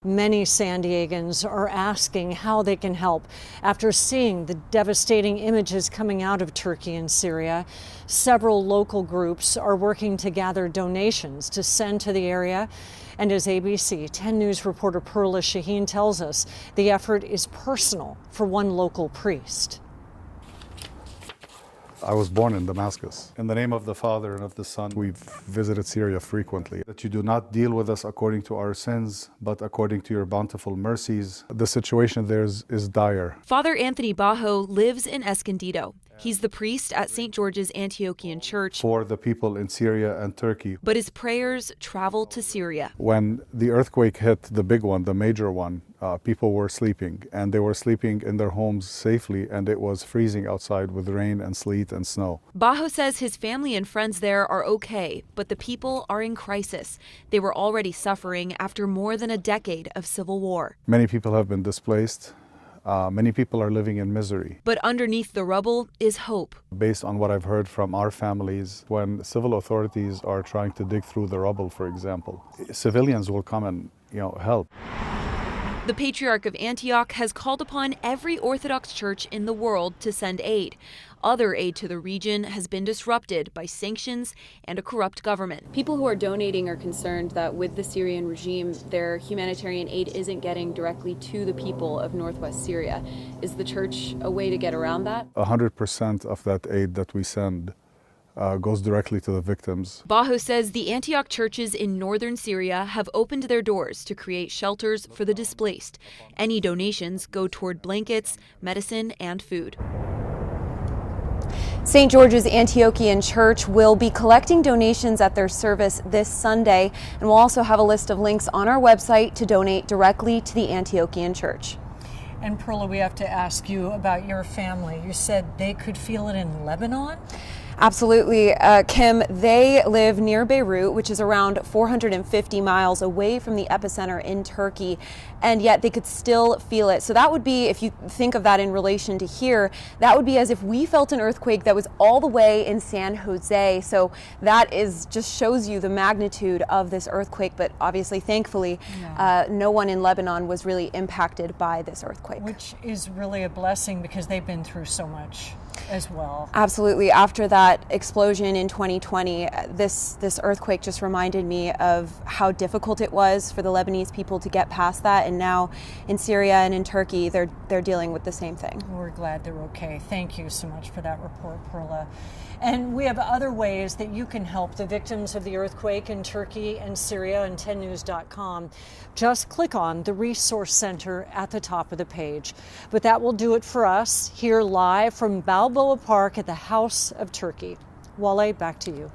Many San Diegans are asking how they can help after seeing the devastating images coming out of Turkey and Syria. Several local groups are working to gather donations to send to the area. And as ABC 10 News reporter Perla Shaheen tells us, the effort is personal for one local priest. I was born in Damascus. In the name of the Father and of the Son, we've visited Syria frequently. That you do not deal with us according to our sins, but according to your bountiful mercies. The situation there is dire. Father Anthony Bajo lives in Escondido. He's the priest at St. George's Antiochian Church. For the people in Syria and Turkey. But his prayers travel to Syria. When the earthquake hit, the big one, the major one, people were sleeping, and they were sleeping in their homes safely, and it was freezing outside with rain and sleet and snow. Bajo says his family and friends there are okay, but the people are in crisis. They were already suffering after more than a decade of civil war. Many people have been displaced. Many people are living in misery. But underneath the rubble is hope. Based on what I've heard from our families, when civil authorities are trying to dig through the rubble, for example, civilians will come and, help. The Patriarch of Antioch has called upon every Orthodox church in the world to send aid. Other aid to the region has been disrupted by sanctions and a corrupt government. People who are donating are concerned that with the Syrian regime, their humanitarian aid isn't getting directly to the people of northwest Syria. Is the church a way to get around that? 100% of that aid that we send goes directly to the victims. Bajo says the Antioch churches in northern Syria have opened their doors to create shelters for the displaced. Any donations go toward blankets, medicine, and food. St. George's Antiochian Church will be collecting donations at their service this Sunday, and we'll also have a list of links on our website to donate directly to the Antiochian Church. And Perla, we have to ask you about your family. You said they could feel it in Lebanon? Absolutely, Kim. They live near Beirut, which is around 450 miles away from the epicenter in Turkey, and yet they could still feel it. So that would be, if you think of that in relation to here, that would be as if we felt an earthquake that was all the way in San Jose. So that just shows you the magnitude of this earthquake, but obviously, thankfully, no one in Lebanon was really impacted by this earthquake. Which is really a blessing because they've been through so much as well. Absolutely. After that explosion in 2020, this earthquake just reminded me of how difficult it was for the Lebanese people to get past that, and now in Syria and in Turkey they're dealing with the same thing. We're glad they're okay. Thank you so much for that report, Perla. And we have other ways that you can help the victims of the earthquake in Turkey and Syria on 10news.com. Just click on the Resource Center at the top of the page. But that will do it for us here live from Balboa Park at the House of Turkey. Wale, back to you.